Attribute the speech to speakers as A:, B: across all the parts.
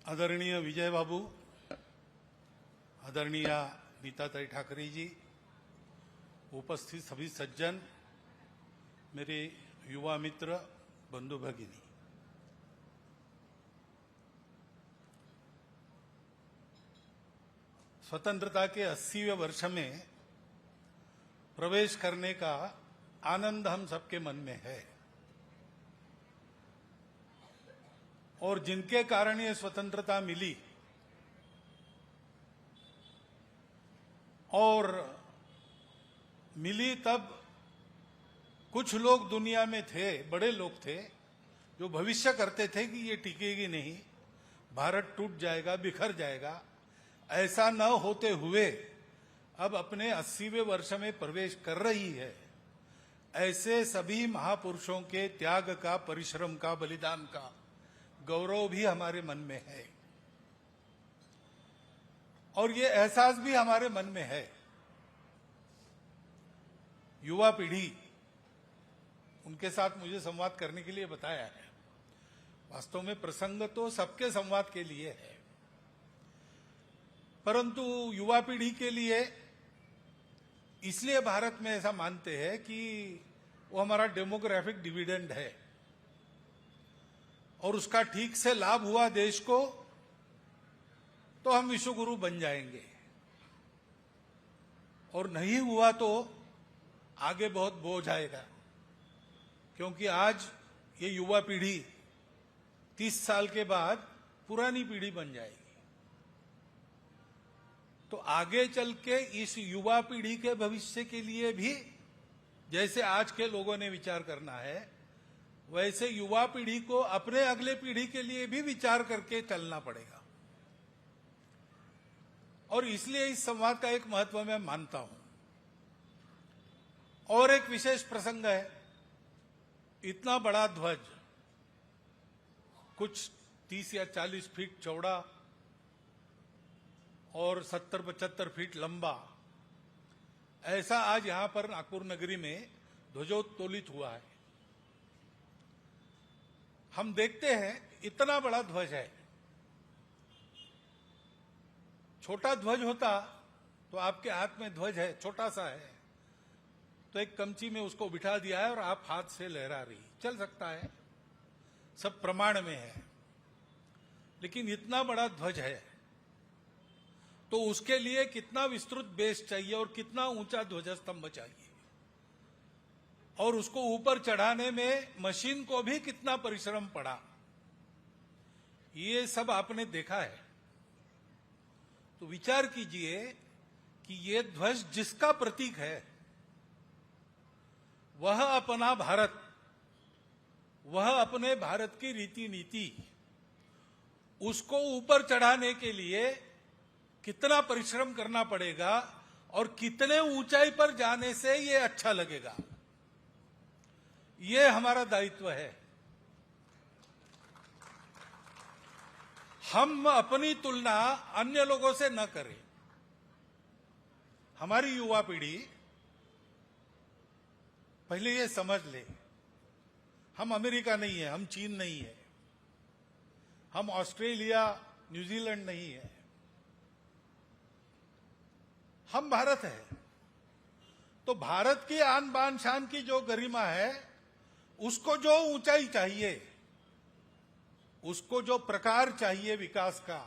A: आदरणीय विजय बाबू, आदरणीय नीताताई ठाकरे जी, उपस्थित सभी सज्जन, मेरे युवा मित्र, बंधु भगिनी, स्वतंत्रता के 80वें वर्ष में प्रवेश करने का आनंद हम सबके मन में है और जिनके कारण ये स्वतंत्रता मिली और मिली तब कुछ लोग दुनिया में थे, बड़े लोग थे, जो भविष्य करते थे कि ये टिकेगी नहीं, भारत टूट जाएगा, बिखर जाएगा। ऐसा न होते हुए अब अपने 80वें वर्ष में प्रवेश कर रही है। ऐसे सभी महापुरुषों के त्याग का, परिश्रम का, बलिदान का गौरव भी हमारे मन में है और ये एहसास भी हमारे मन में है। युवा पीढ़ी, उनके साथ मुझे संवाद करने के लिए बताया है। वास्तव में प्रसंग तो सबके संवाद के लिए है, परंतु युवा पीढ़ी के लिए इसलिए भारत में ऐसा मानते हैं कि वो हमारा डेमोग्राफिक डिविडेंड है और उसका ठीक से लाभ हुआ देश को तो हम विश्वगुरु बन जाएंगे और नहीं हुआ तो आगे बहुत बोझ आएगा, क्योंकि आज ये युवा पीढ़ी 30 साल के बाद पुरानी पीढ़ी बन जाएगी। तो आगे चल के इस युवा पीढ़ी के भविष्य के लिए भी जैसे आज के लोगों ने विचार करना है, वैसे युवा पीढ़ी को अपने अगले पीढ़ी के लिए भी विचार करके चलना पड़ेगा और इसलिए इस संवाद का एक महत्व मैं मानता हूं। और एक विशेष प्रसंग है, इतना बड़ा ध्वज, कुछ 30 या 40 फीट चौड़ा और 70-75 फीट लंबा, ऐसा आज यहां पर नागपुर नगरी में ध्वजोत्तोलित हुआ है। हम देखते हैं इतना बड़ा ध्वज है। छोटा ध्वज होता तो आपके हाथ में ध्वज है, छोटा सा है, तो एक कमची में उसको बिठा दिया है और आप हाथ से लहरा रही, चल सकता है, सब प्रमाण में है। लेकिन इतना बड़ा ध्वज है तो उसके लिए कितना विस्तृत बेस चाहिए और कितना ऊंचा ध्वजस्तंभ चाहिए और उसको ऊपर चढ़ाने में मशीन को भी कितना परिश्रम पड़ा, ये सब आपने देखा है। तो विचार कीजिए कि ये ध्वज जिसका प्रतीक है, वह अपना भारत, वह अपने भारत की रीति नीति, उसको ऊपर चढ़ाने के लिए कितना परिश्रम करना पड़ेगा और कितने ऊंचाई पर जाने से ये अच्छा लगेगा, ये हमारा दायित्व है। हम अपनी तुलना अन्य लोगों से न करें। हमारी युवा पीढ़ी पहले ये समझ ले, हम अमेरिका नहीं है, हम चीन नहीं है, हम ऑस्ट्रेलिया, न्यूजीलैंड नहीं है, हम भारत है। तो भारत की आन बान शान की जो गरिमा है, उसको जो ऊंचाई चाहिए, उसको जो प्रकार चाहिए विकास का,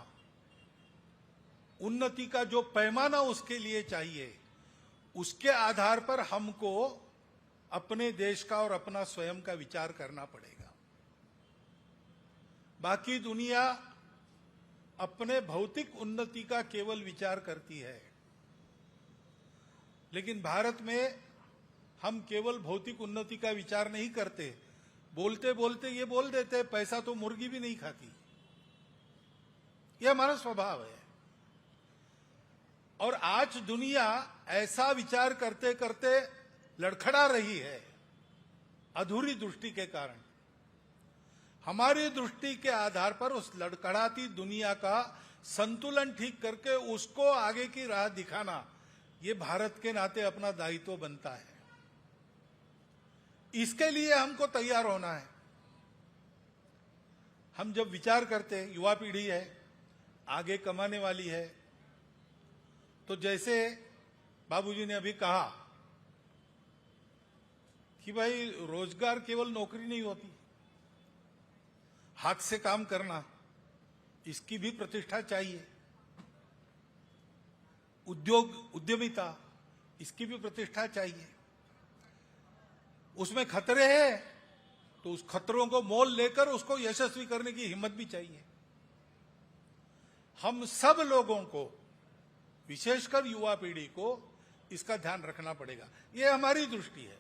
A: उन्नति का जो पैमाना उसके लिए चाहिए, उसके आधार पर हमको अपने देश का और अपना स्वयं का विचार करना पड़ेगा। बाकी दुनिया अपने भौतिक उन्नति का केवल विचार करती है, लेकिन भारत में हम केवल भौतिक उन्नति का विचार नहीं करते, बोलते बोलते ये बोल देते पैसा तो मुर्गी भी नहीं खाती, यह हमारा स्वभाव है। और आज दुनिया ऐसा विचार करते करते लड़खड़ा रही है, अधूरी दृष्टि के कारण। हमारी दृष्टि के आधार पर उस लड़खड़ाती दुनिया का संतुलन ठीक करके उसको आगे की राह दिखाना, ये भारत के नाते अपना दायित्व बनता है। इसके लिए हमको तैयार होना है। हम जब विचार करते, युवा पीढ़ी है, आगे कमाने वाली है। तो जैसे बाबूजी ने अभी कहा कि भाई रोजगार केवल नौकरी नहीं होती, हाथ से काम करना, इसकी भी प्रतिष्ठा चाहिए। उद्योग उद्यमिता, इसकी भी प्रतिष्ठा चाहिए। उसमें खतरे हैं तो उस खतरों को मोल लेकर उसको यशस्वी करने की हिम्मत भी चाहिए। हम सब लोगों को, विशेषकर युवा पीढ़ी को, इसका ध्यान रखना पड़ेगा। ये हमारी दृष्टि है।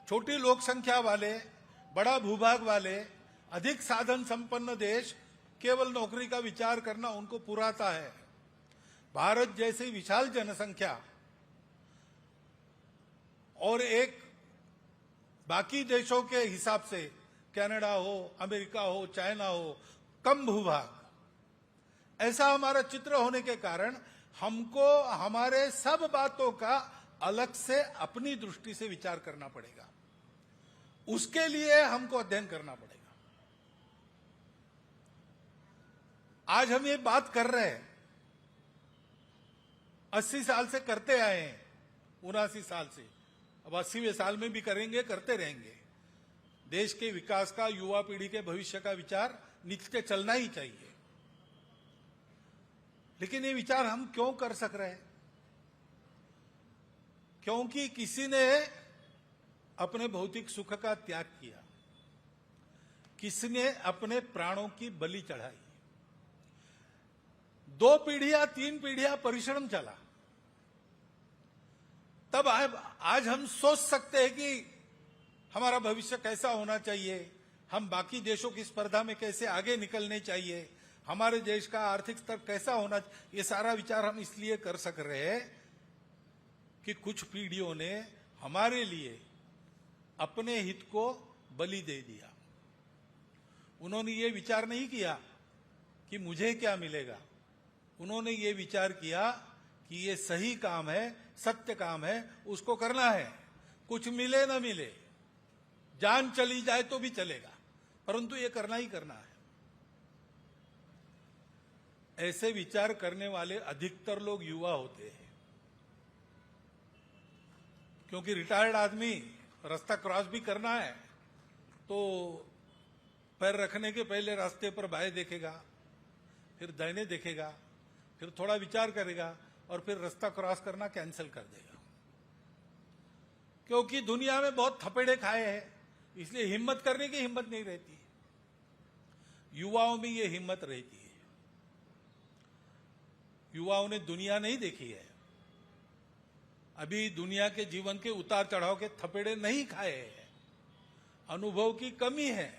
A: छोटी लोक संख्या वाले, बड़ा भूभाग वाले, अधिक साधन संपन्न देश केवल नौकरी का विचार करना उनको पुराता है। भारत जैसी विशाल जनसंख्या और एक बाकी देशों के हिसाब से, कनाडा हो, अमेरिका हो, चाइना हो, कम भूभाग, ऐसा हमारा चित्र होने के कारण हमको हमारे सब बातों का अलग से अपनी दृष्टि से विचार करना पड़ेगा। उसके लिए हमको अध्ययन करना पड़ेगा। आज हम ये बात कर रहे हैं, 80 साल से करते आए हैं, 79 साल से, अब 80वें साल में भी करेंगे, करते रहेंगे। देश के विकास का, युवा पीढ़ी के भविष्य का विचार नित्य चलना ही चाहिए। लेकिन ये विचार हम क्यों कर सक रहे हैं? क्योंकि किसी ने अपने भौतिक सुख का त्याग किया, किसी ने अपने प्राणों की बलि चढ़ाई। 2 पीढ़ियां, 3 पीढ़ियां परिश्रम चला, तब आज हम सोच सकते हैं कि हमारा भविष्य कैसा होना चाहिए, हम बाकी देशों की स्पर्धा में कैसे आगे निकलने चाहिए, हमारे देश का आर्थिक स्तर कैसा होना चाहिए। ये सारा विचार हम इसलिए कर सक रहे हैं कि कुछ पीढ़ियों ने हमारे लिए अपने हित को बलि दे दिया। उन्होंने ये विचार नहीं किया कि मुझे क्या मिलेगा, उन्होंने ये विचार किया कि ये सही काम है, सत्य काम है, उसको करना है। कुछ मिले ना मिले, जान चली जाए तो भी चलेगा, परंतु ये करना ही करना है। ऐसे विचार करने वाले अधिकतर लोग युवा होते हैं, क्योंकि रिटायर्ड आदमी रास्ता क्रॉस भी करना है तो पैर रखने के पहले रास्ते पर बाएं देखेगा, फिर दाहिने देखेगा, फिर थोड़ा विचार करेगा और फिर रास्ता क्रॉस करना कैंसिल कर देगा। क्योंकि दुनिया में बहुत थपेड़े खाए हैं, इसलिए हिम्मत करने की हिम्मत नहीं रहती। युवाओं में ये हिम्मत रहती है। युवाओं ने दुनिया नहीं देखी है, अभी दुनिया के जीवन के उतार चढ़ाव के थपेड़े नहीं खाए हैं, अनुभव की कमी है।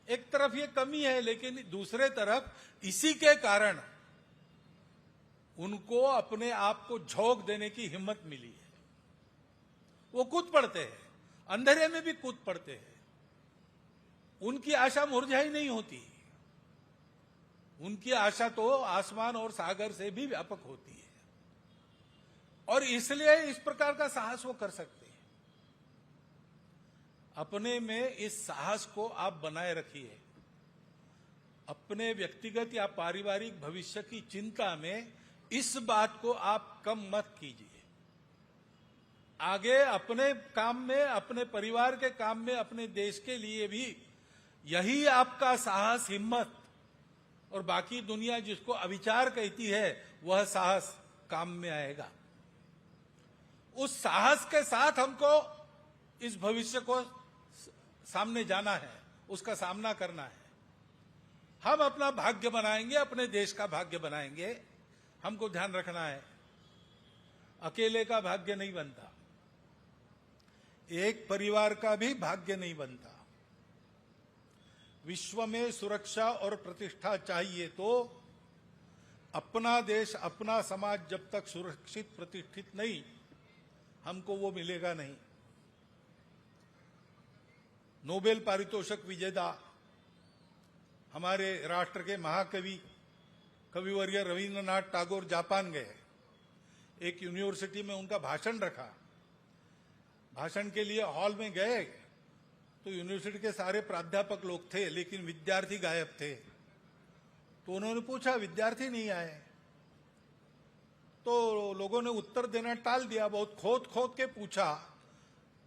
A: एक तरफ ये कमी है, लेकिन दूसरे तरफ इसी के कारण उनको अपने आप को झोंक देने की हिम्मत मिली है। वो कूद पड़ते हैं, अंधेरे में भी कूद पड़ते हैं। उनकी आशा मुरझाई नहीं होती, उनकी आशा तो आसमान और सागर से भी व्यापक होती है, और इसलिए इस प्रकार का साहस वो कर सकते हैं। अपने में इस साहस को आप बनाए रखिए। अपने व्यक्तिगत या पारिवारिक भविष्य की चिंता में इस बात को आप कम मत कीजिए। आगे अपने काम में, अपने परिवार के काम में, अपने देश के लिए भी यही आपका साहस, हिम्मत, और बाकी दुनिया जिसको अविचार कहती है वह साहस काम में आएगा। उस साहस के साथ हमको इस भविष्य को सामने जाना है, उसका सामना करना है। हम अपना भाग्य बनाएंगे, अपने देश का भाग्य बनाएंगे। हमको ध्यान रखना है, अकेले का भाग्य नहीं बनता, एक परिवार का भी भाग्य नहीं बनता। विश्व में सुरक्षा और प्रतिष्ठा चाहिए तो अपना देश, अपना समाज जब तक सुरक्षित, प्रतिष्ठित नहीं, हमको वो मिलेगा नहीं। नोबेल पारितोषिक विजेता हमारे राष्ट्र के महाकवि कविवर्य रविंद्रनाथ टैगोर जापान गए। एक यूनिवर्सिटी में उनका भाषण रखा। भाषण के लिए हॉल में गए तो यूनिवर्सिटी के सारे प्राध्यापक लोग थे, लेकिन विद्यार्थी गायब थे। तो उन्होंने पूछा, विद्यार्थी नहीं आए, तो लोगों ने उत्तर देना टाल दिया। बहुत खोद खोद के पूछा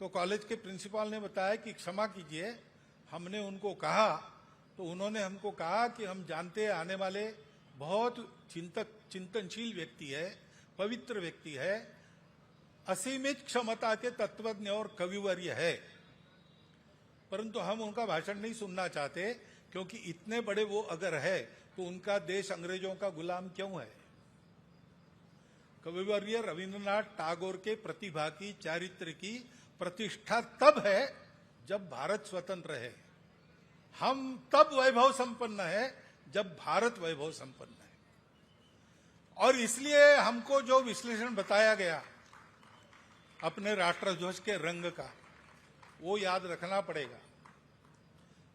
A: तो कॉलेज के प्रिंसिपल ने बताया कि क्षमा कीजिए, हमने उनको कहा, तो उन्होंने हमको कहा कि हम जानते हैं आने वाले बहुत चिंतनशील व्यक्ति है, पवित्र व्यक्ति है, असीमित क्षमता के तत्वज्ञ और कविवर्य है, परंतु हम उनका भाषण नहीं सुनना चाहते, क्योंकि इतने बड़े वो अगर है तो उनका देश अंग्रेजों का गुलाम क्यों है। कविवर्य रविंद्रनाथ टैगोर के प्रतिभा की, चारित्र की प्रतिष्ठा तब है जब भारत स्वतंत्र है। हम तब वैभव संपन्न है जब भारत वैभव संपन्न है। और इसलिए हमको जो विश्लेषण बताया गया अपने राष्ट्रध्वज के रंग का, वो याद रखना पड़ेगा।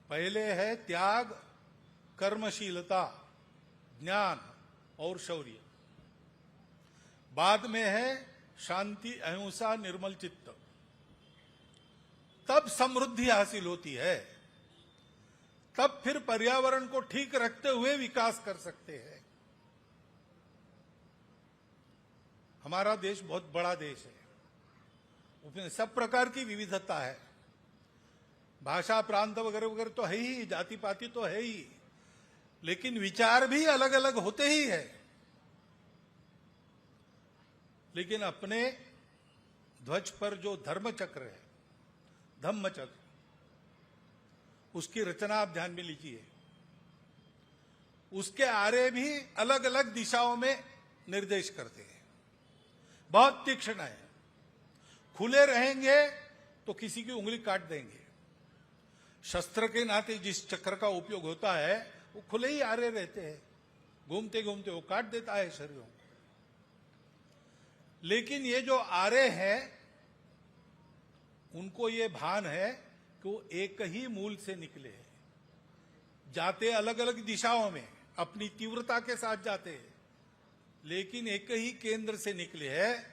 A: पहले है त्याग, कर्मशीलता, ज्ञान और शौर्य। बाद में है शांति, अहिंसा, निर्मल चित्त। तब समृद्धि हासिल होती है, तब फिर पर्यावरण को ठीक रखते हुए विकास कर सकते हैं। हमारा देश बहुत बड़ा देश है, उसमें सब प्रकार की विविधता है, भाषा, प्रांत वगैरह वगैरह तो है ही, जाति पाति तो है ही, लेकिन विचार भी अलग अलग होते ही है। लेकिन अपने ध्वज पर जो धर्म चक्र है, धम्म चक्र, उसकी रचना आप ध्यान में लीजिए। उसके आरे भी अलग अलग दिशाओं में निर्देश करते हैं, बहुत तीक्ष्ण है। खुले रहेंगे तो किसी की उंगली काट देंगे। शस्त्र के नाते जिस चक्र का उपयोग होता है वो खुले ही आरे रहते हैं, घूमते घूमते वो काट देता है शरीरों को। लेकिन ये जो आरे हैं उनको ये भान है कि वो एक ही मूल से निकले हैं, जाते अलग अलग दिशाओं में, अपनी तीव्रता के साथ जाते हैं, लेकिन एक ही केंद्र से निकले हैं।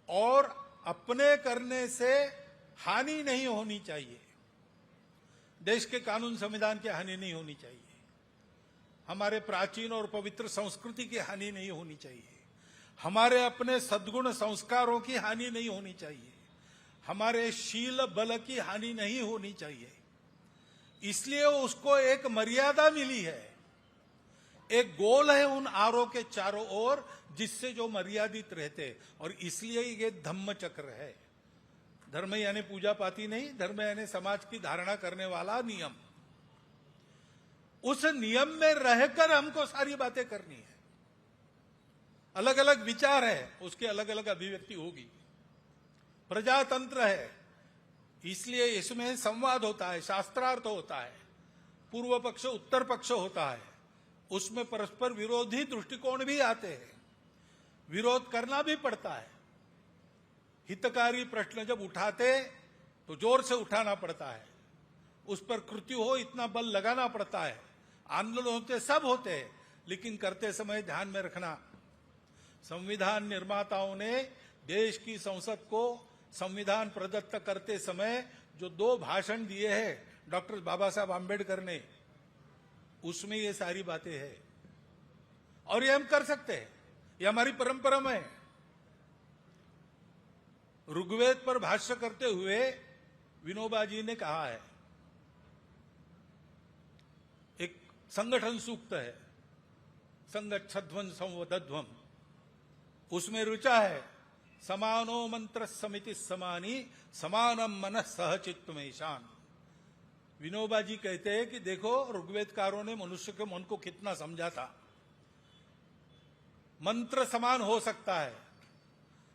A: और अपने करने से हानि नहीं होनी चाहिए, देश के कानून संविधान की हानि नहीं होनी चाहिए, हमारे प्राचीन और पवित्र संस्कृति की हानि नहीं होनी चाहिए, हमारे अपने सद्गुण संस्कारों की हानि नहीं होनी चाहिए, हमारे शील बल की हानि नहीं होनी चाहिए। इसलिए उसको एक मर्यादा मिली है, एक गोल है उन आरों के चारों ओर जिससे जो मर्यादित रहते, और इसलिए ये धम्म चक्र है। धर्म यानी पूजा पाती नहीं, धर्म यानी समाज की धारणा करने वाला नियम। उस नियम में रहकर हमको सारी बातें करनी है। अलग अलग विचार है, उसकी अलग अलग अभिव्यक्ति होगी। प्रजातंत्र है, इसलिए इसमें संवाद होता है, शास्त्रार्थ होता है, पूर्व पक्ष उत्तर पक्ष होता है, उसमें परस्पर विरोधी दृष्टिकोण भी आते हैं, विरोध करना भी पड़ता है। हितकारी प्रश्न जब उठाते तो जोर से उठाना पड़ता है, उस पर कृत्यु हो इतना बल लगाना पड़ता है। आंदोलन होते सब होते हैं, लेकिन करते समय ध्यान में रखना, संविधान निर्माताओं ने देश की संसद को संविधान प्रदत्त करते समय जो 2 भाषण दिए हैं डॉक्टर बाबा साहब आम्बेडकर ने, उसमें ये सारी बातें हैं। और ये हम कर सकते हैं, ये हमारी परंपरा में है। ऋग्वेद पर भाष्य करते हुए विनोबा जी ने कहा है, एक संगठन सूक्त है, संगच्छध्वं संवदध्वं, उसमें ऋचा है, समानो मंत्र समिति समानी समानम मनः सहचित्तमेशान। विनोबा जी कहते हैं कि देखो ऋग्वेदकारों ने मनुष्य के मन को कितना समझा था। मंत्र समान हो सकता है,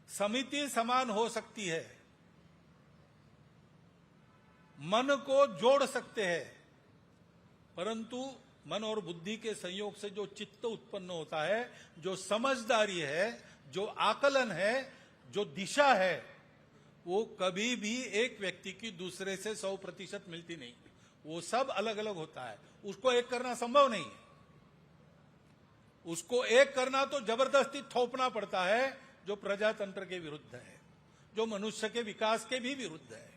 A: समिति समान हो सकती है, मन को जोड़ सकते हैं, परंतु मन और बुद्धि के संयोग से जो चित्त उत्पन्न होता है, जो समझदारी है, जो आकलन है, जो दिशा है, वो कभी भी एक व्यक्ति की दूसरे से 100% मिलती नहीं। वो सब अलग अलग होता है, उसको एक करना संभव नहीं है। उसको एक करना तो जबरदस्ती थोपना पड़ता है, जो प्रजातंत्र के विरुद्ध है, जो मनुष्य के विकास के भी विरुद्ध है।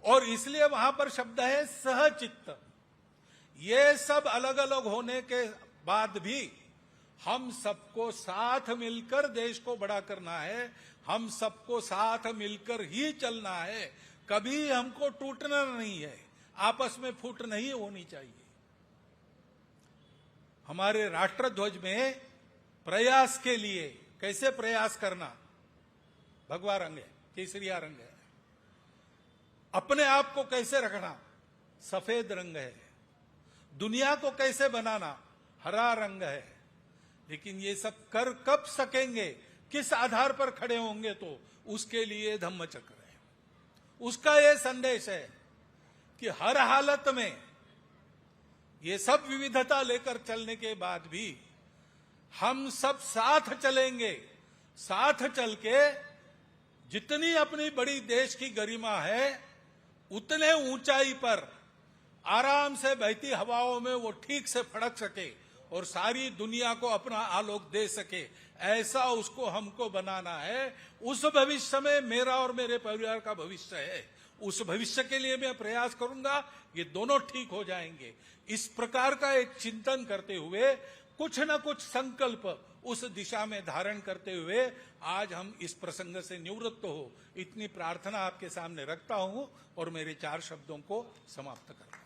A: और इसलिए वहां पर शब्द है सहचित्त। ये सब अलग अलग होने के बाद भी हम सबको साथ मिलकर देश को बड़ा करना है, हम सबको साथ मिलकर ही चलना है। कभी हमको टूटना नहीं है, आपस में फूट नहीं होनी चाहिए। हमारे राष्ट्र ध्वज में प्रयास के लिए कैसे प्रयास करना, भगवा रंग है, केसरिया रंग है। अपने आप को कैसे रखना, सफेद रंग है। दुनिया को कैसे बनाना, हरा रंग है। लेकिन ये सब कर कब सकेंगे, किस आधार पर खड़े होंगे, तो उसके लिए धम्मचक्र है। उसका ये संदेश है कि हर हालत में ये सब विविधता लेकर चलने के बाद भी हम सब साथ चलेंगे। साथ चल के जितनी अपनी बड़ी देश की गरिमा है उतने ऊंचाई पर आराम से बहती हवाओं में वो ठीक से फड़क सके और सारी दुनिया को अपना आलोक दे सके, ऐसा उसको हमको बनाना है। उस भविष्य में मेरा और मेरे परिवार का भविष्य है। उस भविष्य के लिए मैं प्रयास करूंगा, ये दोनों ठीक हो जाएंगे। इस प्रकार का एक चिंतन करते हुए कुछ न कुछ संकल्प उस दिशा में धारण करते हुए आज हम इस प्रसंग से निवृत्त हो, इतनी प्रार्थना आपके सामने रखता हूं और मेरे 4 शब्दों को समाप्त करता हूं।